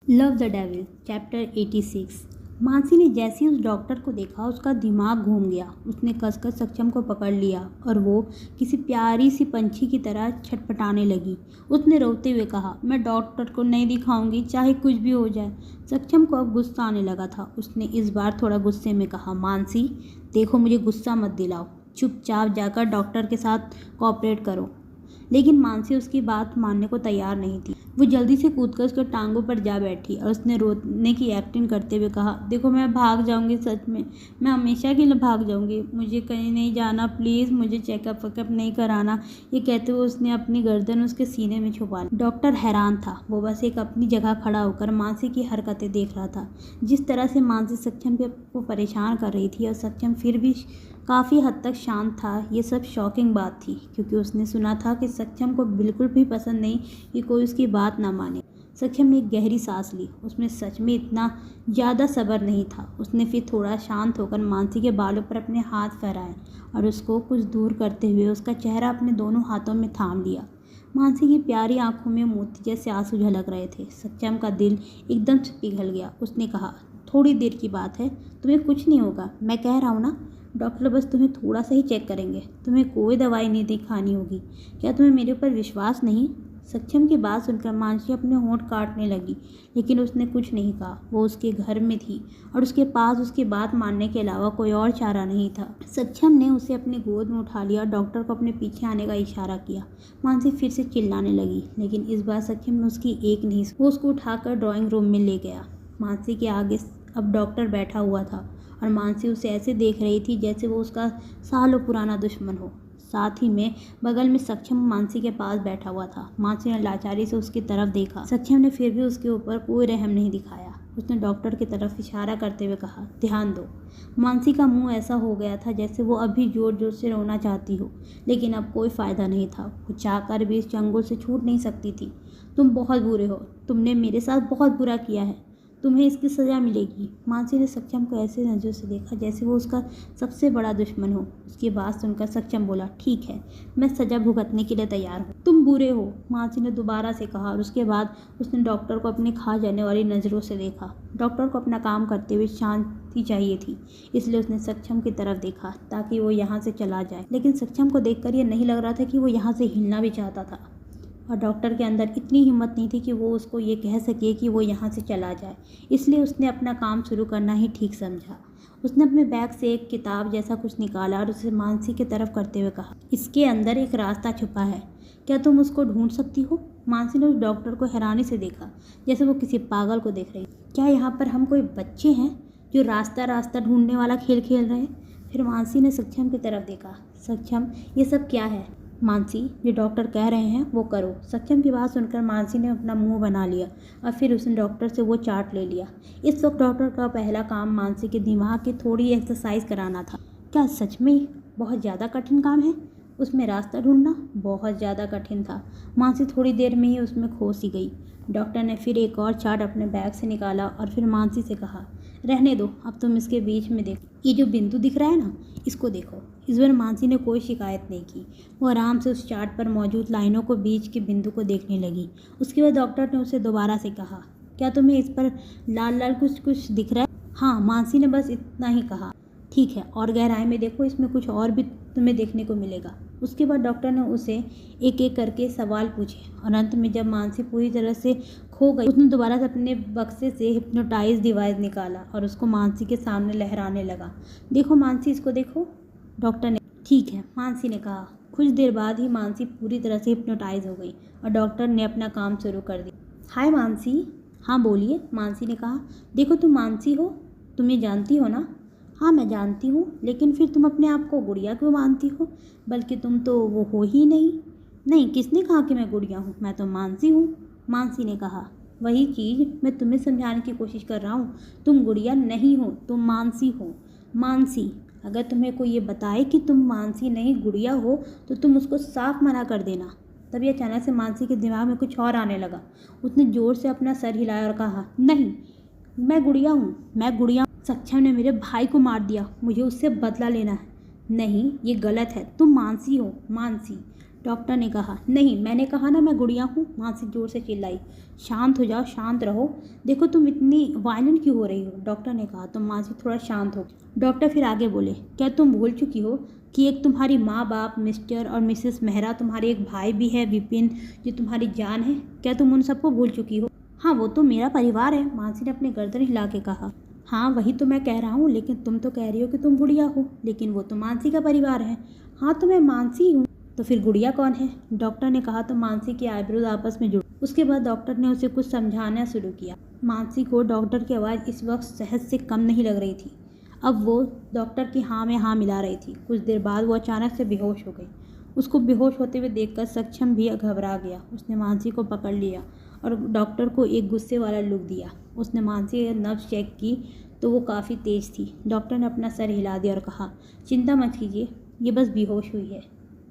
Love the devil chapter 86। Mansi ने जैसे ही उस डॉक्टर को देखा उसका दिमाग घूम गया। उसने कसकर सक्षम को पकड़ लिया और वो किसी प्यारी सी पंछी की तरह छटपटाने लगी। उसने रोते हुए कहा, मैं डॉक्टर को नहीं दिखाऊंगी, चाहे कुछ भी हो जाए। सक्षम को अब गुस्सा आने लगा था। उसने इस बार थोड़ा गुस्से में कहा, मानसी देखो, मुझे गुस्सा मत दिलाओ, चुपचाप जाकर डॉक्टर के साथ कोऑपरेट करो। लेकिन मानसी उसकी बात मानने को तैयार नहीं थी। वो जल्दी से कूदकर उसके टांगों पर जा बैठी और उसने रोने की एक्टिंग करते हुए कहा, देखो मैं भाग जाऊंगी, सच में मैं हमेशा के लिए भाग जाऊंगी, मुझे कहीं नहीं जाना, प्लीज़ मुझे चेकअप वेकअप नहीं कराना। ये कहते हुए उसने अपनी गर्दन उसके सीने में छुपा ली। डॉक्टर हैरान था। वो बस एक अपनी जगह खड़ा होकर मानसी की हरकतें देख रहा था। जिस तरह से मानसी सक्षम को परेशान कर रही थी और सक्षम फिर भी काफ़ी हद तक शांत था, ये सब शॉकिंग बात थी, क्योंकि उसने सुना था कि सक्षम को बिल्कुल भी पसंद नहीं कि कोई उसकी बात ना माने। सक्षम ने एक गहरी सांस ली। उसमें सच में इतना ज़्यादा सब्र नहीं था। उसने फिर थोड़ा शांत होकर मानसी के बालों पर अपने हाथ फहराए और उसको कुछ दूर करते हुए उसका चेहरा अपने दोनों हाथों में थाम लिया। मानसी की प्यारी आंखों में मोती जैसे आंसू झलक रहे थे। सक्षम का दिल एकदम से पिघल गया। उसने कहा, थोड़ी देर की बात है, तुम्हें कुछ नहीं होगा, मैं कह रहा हूँ ना। डॉक्टर बस तुम्हें थोड़ा सा ही चेक करेंगे, तुम्हें कोई दवाई नहीं दिखानी होगी। क्या तुम्हें मेरे ऊपर विश्वास नहीं? सक्षम की बात सुनकर मानसी अपने होंठ काटने लगी, लेकिन उसने कुछ नहीं कहा। वो उसके घर में थी और उसके पास उसकी बात मानने के अलावा कोई और चारा नहीं था। सक्षम ने उसे अपनी गोद में उठा लिया और डॉक्टर को अपने पीछे आने का इशारा किया। मानसी फिर से चिल्लाने लगी, लेकिन इस बार सक्षम ने उसकी एक नहीं, वो उसको उठाकर ड्राइंग रूम में ले गया। मानसी के आगे अब डॉक्टर बैठा हुआ था और मानसी उसे ऐसे देख रही थी जैसे वो उसका सालों पुराना दुश्मन हो। साथ ही में बगल में सक्षम मानसी के पास बैठा हुआ था। मानसी ने लाचारी से उसकी तरफ देखा। सक्षम ने फिर भी उसके ऊपर कोई रहम नहीं दिखाया। उसने डॉक्टर की तरफ इशारा करते हुए कहा, ध्यान दो। मानसी का मुंह ऐसा हो गया था जैसे वो अभी जोर जोर से रोना चाहती हो, लेकिन अब कोई फ़ायदा नहीं था। वो चाहकर भी इस चंगुल से छूट नहीं सकती थी। तुम बहुत बुरे हो, तुमने मेरे साथ बहुत बुरा किया है, तुम्हें इसकी सज़ा मिलेगी। मानसी ने सक्षम को ऐसे नज़रों से देखा जैसे वो उसका सबसे बड़ा दुश्मन हो। उसकी बात सुनकर सक्षम बोला, ठीक है, मैं सज़ा भुगतने के लिए तैयार हूँ। तुम बुरे हो, मानसी ने दोबारा से कहा और उसके बाद उसने डॉक्टर को अपनी खा जाने वाली नज़रों से देखा। डॉक्टर को अपना काम करते हुए शांति चाहिए थी, इसलिए उसने सक्षम की तरफ देखा ताकि वो यहाँ से चला जाए। लेकिन सक्षम को देखकर ये नहीं लग रहा था कि वो यहाँ से हिलना भी चाहता था, और डॉक्टर के अंदर इतनी हिम्मत नहीं थी कि वो उसको ये कह सके कि वो यहाँ से चला जाए। इसलिए उसने अपना काम शुरू करना ही ठीक समझा। उसने अपने बैग से एक किताब जैसा कुछ निकाला और उसे मानसी की तरफ करते हुए कहा, इसके अंदर एक रास्ता छुपा है, क्या तुम उसको ढूंढ सकती हो? मानसी ने उस डॉक्टर को हैरानी से देखा, जैसे वो किसी पागल को देख रही। क्या यहाँ पर हम कोई बच्चे हैं जो रास्ता रास्ता ढूंढने वाला खेल खेल रहे हैं? फिर मानसी ने सक्षम की तरफ देखा। सक्षम, ये सब क्या है? मानसी, ये डॉक्टर कह रहे हैं वो करो। सक्षम की बात सुनकर मानसी ने अपना मुंह बना लिया और फिर उसने डॉक्टर से वो चार्ट ले लिया। इस वक्त डॉक्टर का पहला काम मानसी के दिमाग की थोड़ी एक्सरसाइज कराना था। क्या सच में बहुत ज़्यादा कठिन काम है? उसमें रास्ता ढूंढना बहुत ज़्यादा कठिन था। मानसी थोड़ी देर में ही उसमें खो सी गई। डॉक्टर ने फिर एक और चार्ट अपने बैग से निकाला और फिर मानसी से कहा, रहने दो, अब तुम इसके बीच में देखो, ये जो बिंदु दिख रहा है ना, इसको देखो। इस बार मानसी ने कोई शिकायत नहीं की। वो आराम से उस चार्ट पर मौजूद लाइनों को, बीच के बिंदु को देखने लगी। उसके बाद डॉक्टर ने उसे दोबारा से कहा, क्या तुम्हें इस पर लाल लाल कुछ कुछ दिख रहा है? हाँ, मानसी ने बस इतना ही कहा। ठीक है, और गहराई में देखो, इसमें कुछ और भी तुम्हें देखने को मिलेगा। उसके बाद डॉक्टर ने उसे एक एक करके सवाल पूछे और अंत में जब मानसी पूरी तरह से खो गई, उसने दोबारा से अपने बक्से से हिप्नोटाइज डिवाइस निकाला और उसको मानसी के सामने लहराने लगा। देखो मानसी, इसको देखो, डॉक्टर ने। ठीक है, मानसी ने कहा। कुछ देर बाद ही मानसी पूरी तरह से हिप्नोटाइज हो गई और डॉक्टर ने अपना काम शुरू कर दिया। हाय मानसी। हाँ बोलिए, मानसी ने कहा। देखो, तुम मानसी हो, तुम ये जानती हो ना? हाँ मैं जानती हूँ, लेकिन फिर तुम अपने आप को गुड़िया क्यों मानती हो? बल्कि तुम तो वो हो ही नहीं। नहीं, किसने कहा कि मैं गुड़िया हूँ? मैं तो मानसी हूँ, मानसी ने कहा। वही चीज़ मैं तुम्हें समझाने की कोशिश कर रहा हूँ। तुम गुड़िया नहीं हो, तुम मानसी हो। मानसी, अगर तुम्हें कोई ये बताए कि तुम मानसी नहीं गुड़िया हो तो तुम उसको साफ मना कर देना। तभी अचानक से मानसी के दिमाग में कुछ और आने लगा। उसने ज़ोर से अपना सर हिलाया और कहा, नहीं, मैं गुड़िया हूँ, मैं गुड़िया। सक्षम ने मेरे भाई को मार दिया, मुझे उससे बदला लेना है। नहीं, ये गलत है, तुम मानसी हो, मानसी। डॉक्टर ने कहा। नहीं, मैंने कहा ना मैं गुड़िया हूँ, मानसी जोर से चिल्लाई। शांत हो जाओ, शांत रहो। देखो तुम इतनी वायलेंट क्यों हो रही हो? डॉक्टर ने कहा। तो मानसी थोड़ा शांत हो। डॉक्टर फिर आगे बोले, क्या तुम भूल चुकी हो कि एक तुम्हारी माँ बाप मिस्टर और मिसेस मेहरा, तुम्हारे एक भाई भी है विपिन, जो तुम्हारी जान है? क्या तुम उन सबको भूल चुकी हो? हाँ, वो तो मेरा परिवार है, मानसी ने अपनी गर्दन हिला के कहा। हाँ, वही तो मैं कह रहा हूँ, लेकिन तुम तो कह रही हो कि तुम गुड़िया हो, लेकिन वो तो मानसी का परिवार है। हाँ, तो मैं मानसी हूँ। तो फिर गुड़िया कौन है? डॉक्टर ने कहा। तो मानसी की आईब्रोज आपस में जुड़। उसके बाद डॉक्टर ने उसे कुछ समझाना शुरू किया। मानसी को डॉक्टर की आवाज़ इस वक्त शहद से कम नहीं लग रही थी। अब वो डॉक्टर की हाँ में हाँ मिला रही थी। कुछ देर बाद वो अचानक से बेहोश हो गई। उसको बेहोश होते हुए देखकर सक्षम भी घबरा गया। उसने मानसी को पकड़ लिया और डॉक्टर को एक गुस्से वाला लुक दिया। उसने मानसी की नब्ज चेक की तो वो काफ़ी तेज़ थी। डॉक्टर ने अपना सर हिला दिया और कहा, चिंता मत कीजिए, ये बस बेहोश हुई है।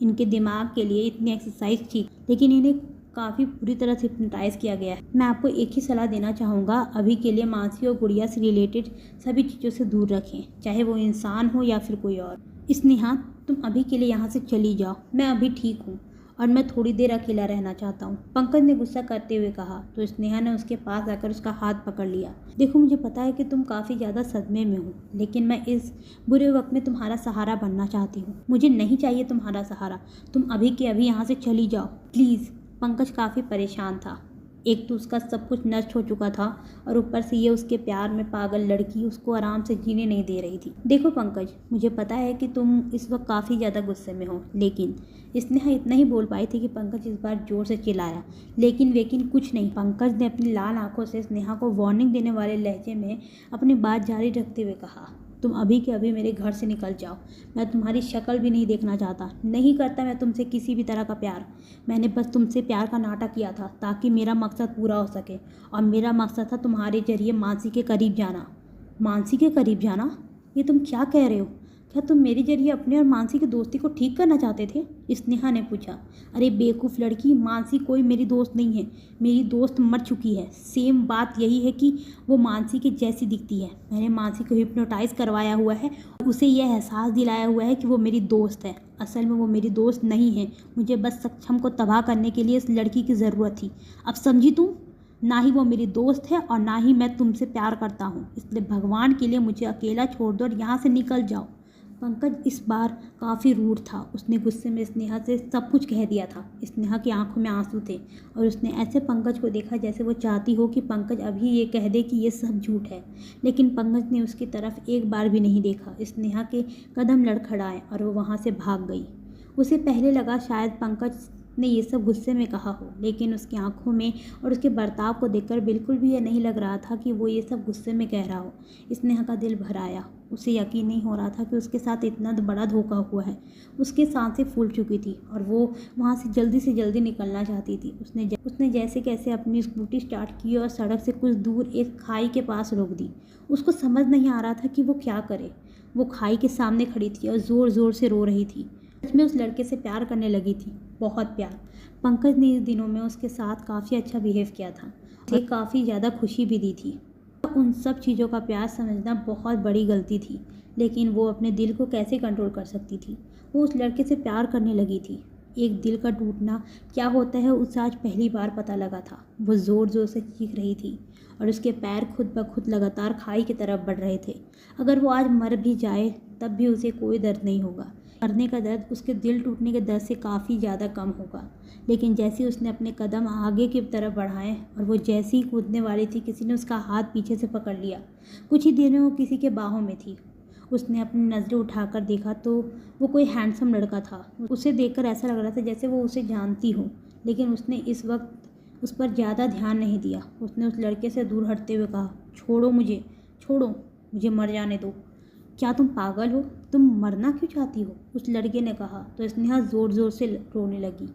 इनके दिमाग के लिए इतनी एक्सरसाइज थी, लेकिन इन्हें काफ़ी बुरी तरह से हिप्नोटाइज किया गया है। मैं आपको एक ही सलाह देना चाहूँगा, अभी के लिए मानसी और गुड़िया से रिलेटेड सभी चीज़ों से दूर रखें, चाहे वो इंसान हो या फिर कोई और। स्नेहा, तुम अभी के लिए यहाँ से चली जाओ, मैं अभी ठीक हूँ और मैं थोड़ी देर अकेला रहना चाहता हूँ, पंकज ने गुस्सा करते हुए कहा। तो स्नेहा ने उसके पास आकर उसका हाथ पकड़ लिया। देखो, मुझे पता है कि तुम काफ़ी ज़्यादा सदमे में हो, लेकिन मैं इस बुरे वक्त में तुम्हारा सहारा बनना चाहती हूँ। मुझे नहीं चाहिए तुम्हारा सहारा, तुम अभी के अभी यहाँ से चली जाओ प्लीज़। पंकज काफ़ी परेशान था। एक तो उसका सब कुछ नष्ट हो चुका था और ऊपर से ये उसके प्यार में पागल लड़की उसको आराम से जीने नहीं दे रही थी। देखो पंकज, मुझे पता है कि तुम इस वक्त काफ़ी ज़्यादा गुस्से में हो, लेकिन स्नेहा इतना ही बोल पाई थी कि पंकज इस बार जोर से चिल्लाया। लेकिन कुछ नहीं। पंकज ने अपनी लाल आंखों से स्नेहा को वार्निंग देने वाले लहजे में अपनी बात जारी रखते हुए कहा, तुम अभी के अभी मेरे घर से निकल जाओ। मैं तुम्हारी शक्ल भी नहीं देखना चाहता। नहीं करता मैं तुमसे किसी भी तरह का प्यार। मैंने बस तुमसे प्यार का नाटक किया था ताकि मेरा मकसद पूरा हो सके, और मेरा मकसद था तुम्हारे जरिए मानसी के करीब जाना। मानसी के करीब जाना? ये तुम क्या कह रहे हो? क्या तुम मेरे जरिए अपने और मानसी की दोस्ती को ठीक करना चाहते थे? स्नेहा ने पूछा। अरे बेवकूफ़ लड़की, मानसी कोई मेरी दोस्त नहीं है। मेरी दोस्त मर चुकी है। सेम बात यही है कि वो मानसी के जैसी दिखती है। मैंने मानसी को हिप्नोटाइज करवाया हुआ है, उसे यह एहसास दिलाया हुआ है कि वो मेरी दोस्त है। असल में वो मेरी दोस्त नहीं है। मुझे बस सक्षम को तबाह करने के लिए इस लड़की की ज़रूरत थी। अब समझी तुम? ना ही वो मेरी दोस्त है और ना ही मैं तुमसे प्यार करता हूँ, इसलिए भगवान के लिए मुझे अकेला छोड़ दो और यहाँ से निकल जाओ। पंकज इस बार काफ़ी रूड था। उसने गुस्से में स्नेहा से सब कुछ कह दिया था। स्नेहा की आंखों में आंसू थे और उसने ऐसे पंकज को देखा जैसे वो चाहती हो कि पंकज अभी ये कह दे कि ये सब झूठ है, लेकिन पंकज ने उसकी तरफ एक बार भी नहीं देखा। स्नेहा के कदम लड़खड़ाए और वो वहाँ से भाग गई। उसे पहले लगा शायद पंकज ने ये सब गुस्से में कहा हो, लेकिन उसकी आंखों में और उसके बर्ताव को देखकर बिल्कुल भी यह नहीं लग रहा था कि वो ये सब गुस्से में कह रहा हो। स्नेहा का दिल भर आया। उसे यकीन नहीं हो रहा था कि उसके साथ इतना बड़ा धोखा हुआ है। उसकी सांसें फूल चुकी थी और वो वहाँ से जल्दी निकलना चाहती थी। उसने जैसे कैसे अपनी स्कूटी स्टार्ट की और सड़क से कुछ दूर एक खाई के पास रोक दी। उसको समझ नहीं आ रहा था कि वो क्या करे। वो खाई के सामने खड़ी थी और ज़ोर ज़ोर से रो रही थी। मैं उस लड़के से प्यार करने लगी थी, बहुत प्यार। पंकज ने इस दिनों में उसके साथ काफ़ी अच्छा बिहेव किया था, उसे काफ़ी ज़्यादा खुशी भी दी थी। उन सब चीज़ों का प्यार समझना बहुत बड़ी गलती थी, लेकिन वो अपने दिल को कैसे कंट्रोल कर सकती थी? वो उस लड़के से प्यार करने लगी थी। एक दिल का टूटना क्या होता है उसे आज पहली बार पता लगा था। वो ज़ोर ज़ोर से चीख रही थी और उसके पैर खुद ब खुद लगातार खाई की तरफ बढ़ रहे थे। अगर वो आज मर भी जाए तब भी उसे कोई दर्द नहीं होगा। मरने का दर्द उसके दिल टूटने के दर्द से काफ़ी ज़्यादा कम होगा। लेकिन जैसे उसने अपने कदम आगे की तरफ बढ़ाए और वो जैसे ही कूदने वाली थी, किसी ने उसका हाथ पीछे से पकड़ लिया। कुछ ही देर में वो किसी के बाहों में थी। उसने अपनी नज़रें उठाकर देखा तो वो कोई हैंडसम लड़का था। उसे देखकर ऐसा लग रहा था जैसे वो उसे जानती हो, लेकिन उसने इस वक्त उस पर ज़्यादा ध्यान नहीं दिया। उसने उस लड़के से दूर हटते हुए कहा, छोड़ो मुझे मर जाने दो। क्या तुम पागल हो? तुम मरना क्यों चाहती हो? उस लड़के ने कहा। तो स्नेहा ज़ोर ज़ोर से रोने लगी।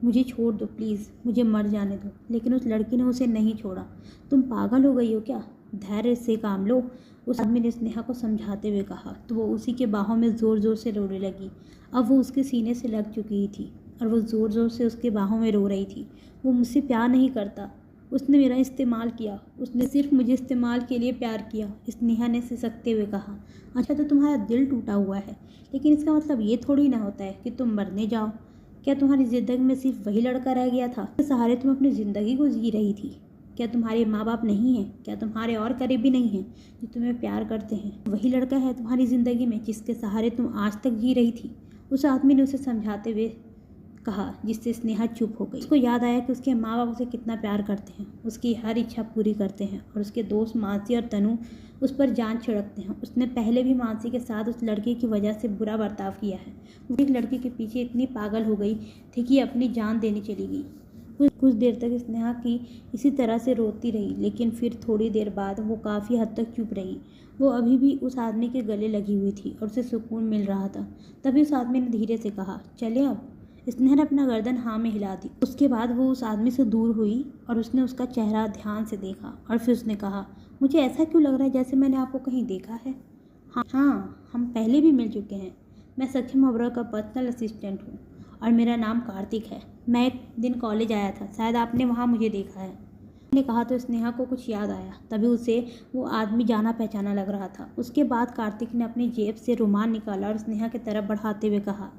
मुझे छोड़ दो प्लीज़, मुझे मर जाने दो। लेकिन उस लड़की ने उसे नहीं छोड़ा। तुम पागल हो गई हो क्या? धैर्य से काम लो, उस आदमी ने स्नेहा को समझाते हुए कहा। तो वो उसी के बाहों में ज़ोर ज़ोर से रोने लगी। अब वो उसके सीने से लग चुकी थी और वो ज़ोर ज़ोर से उसके बाहों में रो रही थी। वो मुझसे प्यार नहीं करता, उसने मेरा इस्तेमाल किया, उसने सिर्फ मुझे इस्तेमाल के लिए प्यार किया, स्नेहा ने सिसकते हुए कहा। अच्छा, तो तुम्हारा दिल टूटा हुआ है, लेकिन इसका मतलब ये थोड़ी ना होता है कि तुम मरने जाओ। क्या तुम्हारी ज़िंदगी में सिर्फ वही लड़का रह गया था? इसके सहारे तुम अपनी ज़िंदगी को जी रही थी? क्या तुम्हारे माँ बाप नहीं हैं? क्या तुम्हारे और करीबी नहीं हैं जो तुम्हें प्यार करते हैं? वही लड़का है तुम्हारी ज़िंदगी में जिसके सहारे तुम आज तक जी रही थी। उस आदमी ने उसे समझाते हुए कहा, जिससे स्नेहा चुप हो गई। उसको याद आया कि उसके माँ बाप उसे कितना प्यार करते हैं, उसकी हर इच्छा पूरी करते हैं और उसके दोस्त मानसी और तनु उस पर जान छिड़कते हैं। उसने पहले भी मानसी के साथ उस लड़के की वजह से बुरा बर्ताव किया है। वो एक लड़के के पीछे इतनी पागल हो गई थी कि अपनी जान देने चली गई। कुछ देर तक स्नेहा की इसी तरह से रोती रही, लेकिन फिर थोड़ी देर बाद वो काफ़ी हद तक चुप रही। वो अभी भी उस आदमी के गले लगी हुई थी और उसे सुकून मिल रहा था। तभी उस आदमी ने धीरे से कहा, चले अब। स्नेहा ने अपना गर्दन हाँ में हिला दी। उसके बाद वो उस आदमी से दूर हुई और उसने उसका चेहरा ध्यान से देखा और फिर उसने कहा, मुझे ऐसा क्यों लग रहा है जैसे मैंने आपको कहीं देखा है? हाँ, हम पहले भी मिल चुके हैं। मैं सक्षम ओबेरॉय का पर्सनल असिस्टेंट हूँ और मेरा नाम कार्तिक है। मैं एक दिन कॉलेज आया था, शायद आपने वहाँ मुझे देखा है। ने कहा तो स्नेहा को कुछ याद आया। तभी उसे वो आदमी जाना पहचाना लग रहा था। उसके बाद कार्तिक ने अपनी जेब से रुमाल निकाला और स्नेहा की तरफ बढ़ाते हुए कहा,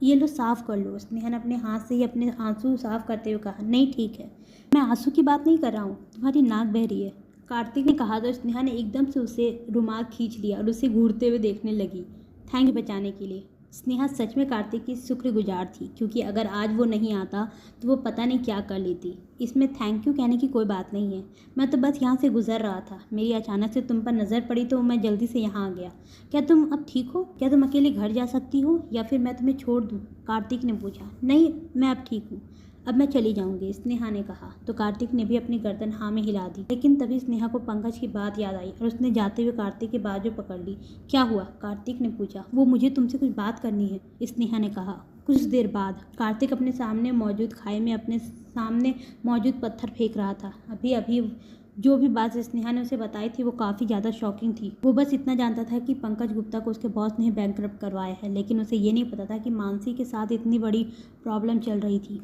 ये लो, साफ कर लो। स्नेहा ने अपने हाथ से ही अपने आंसू साफ करते हुए कहा, नहीं ठीक है, मैं आंसू की बात नहीं कर रहा हूँ, तुम्हारी नाक बह रही है। कार्तिक ने कहा तो स्नेहा ने एकदम से उसे रुमाल खींच लिया और उसे घूरते हुए देखने लगी। थैंक यू बचाने के लिए। स्नेहा सच में कार्तिक की शुक्रगुजार थी, क्योंकि अगर आज वो नहीं आता तो वो पता नहीं क्या कर लेती। इसमें थैंक यू कहने की कोई बात नहीं है। मैं तो बस यहाँ से गुजर रहा था, मेरी अचानक से तुम पर नज़र पड़ी तो मैं जल्दी से यहाँ आ गया। क्या तुम अब ठीक हो? क्या तुम अकेले घर जा सकती हो या फिर मैं तुम्हें छोड़ दूँ? कार्तिक ने पूछा। नहीं, मैं अब ठीक हूँ, अब मैं चली जाऊंगी, स्नेहा ने कहा। तो कार्तिक ने भी अपनी गर्दन हाँ में हिला दी। लेकिन तभी स्नेहा को पंकज की बात याद आई और उसने जाते हुए कार्तिक की बाजू पकड़ ली। क्या हुआ? कार्तिक ने पूछा। वो मुझे तुमसे कुछ बात करनी है, स्नेहा ने कहा। कुछ देर बाद कार्तिक अपने सामने मौजूद खाई में अपने सामने मौजूद पत्थर फेंक रहा था। अभी अभी जो भी बात स्नेहा ने उसे बताई थी वो काफ़ी ज़्यादा शॉकिंग थी। वो बस इतना जानता था कि पंकज गुप्ता को उसके बॉस ने बैंकरप्ट करवाया है, लेकिन उसे ये नहीं पता था कि मानसी के साथ इतनी बड़ी प्रॉब्लम चल रही थी।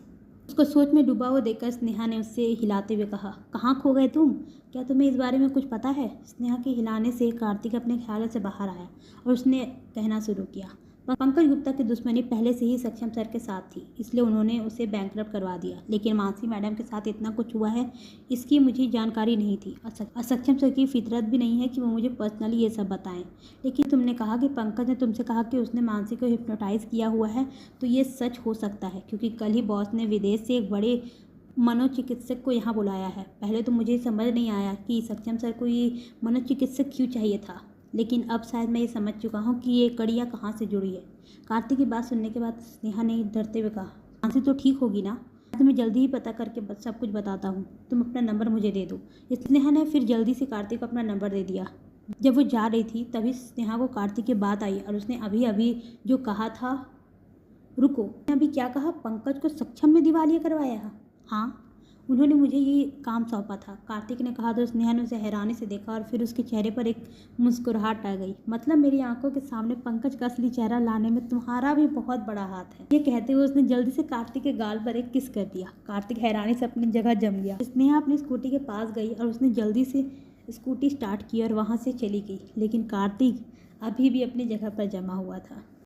उसको सोच में डूबा हुआ देखकर स्नेहा ने उससे हिलाते हुए कहा, कहाँ खो गए तुम? क्या तुम्हें इस बारे में कुछ पता है? स्नेहा के हिलाने से कार्तिक अपने ख्यालों से बाहर आया और उसने कहना शुरू किया, पंकज गुप्ता की दुश्मनी पहले से ही सक्षम सर के साथ थी, इसलिए उन्होंने उसे बैंकरप्ट करवा दिया। लेकिन मानसी मैडम के साथ इतना कुछ हुआ है इसकी मुझे जानकारी नहीं थी। सक्षम सर की फितरत भी नहीं है कि वो मुझे पर्सनली ये सब बताएं। लेकिन तुमने कहा कि पंकज ने तुमसे कहा कि उसने मानसी को हिप्नोटाइज किया हुआ है, तो ये सच हो सकता है, क्योंकि कल ही बॉस ने विदेश से एक बड़े मनोचिकित्सक को यहाँ बुलाया है। पहले तो मुझे समझ नहीं आया कि सक्षम सर को ये मनोचिकित्सक क्यों चाहिए था, लेकिन अब शायद मैं ये समझ चुका हूँ कि ये कड़ियाँ कहाँ से जुड़ी है। कार्तिक की बात सुनने के बाद स्नेहा ने डरते हुए कहा, मानसी तो ठीक होगी ना? मैं तुम्हें जल्दी ही पता करके सब कुछ बताता हूँ, तुम अपना नंबर मुझे दे दो। स्नेहा ने फिर जल्दी से कार्तिक को अपना नंबर दे दिया। जब वो जा रही थी तभी स्नेहा को कार्तिक की बात आई और उसने अभी अभी जो कहा था, रुको, अभी क्या कहा? पंकज को सक्षम में दिवालिया करवाया? हाँ, उन्होंने मुझे ये काम सौंपा था, कार्तिक ने कहा। तो स्नेहा ने उसे हैरानी से देखा और फिर उसके चेहरे पर एक मुस्कुराहट आ गई। मतलब मेरी आंखों के सामने पंकज का असली चेहरा लाने में तुम्हारा भी बहुत बड़ा हाथ है। ये कहते हुए उसने जल्दी से कार्तिक के गाल पर एक किस कर दिया। कार्तिक हैरानी से अपनी जगह जम गया। स्नेहा अपनी स्कूटी के पास गई और उसने जल्दी से स्कूटी स्टार्ट की और वहाँ से चली गई, लेकिन कार्तिक अभी भी अपनी जगह पर जमा हुआ था।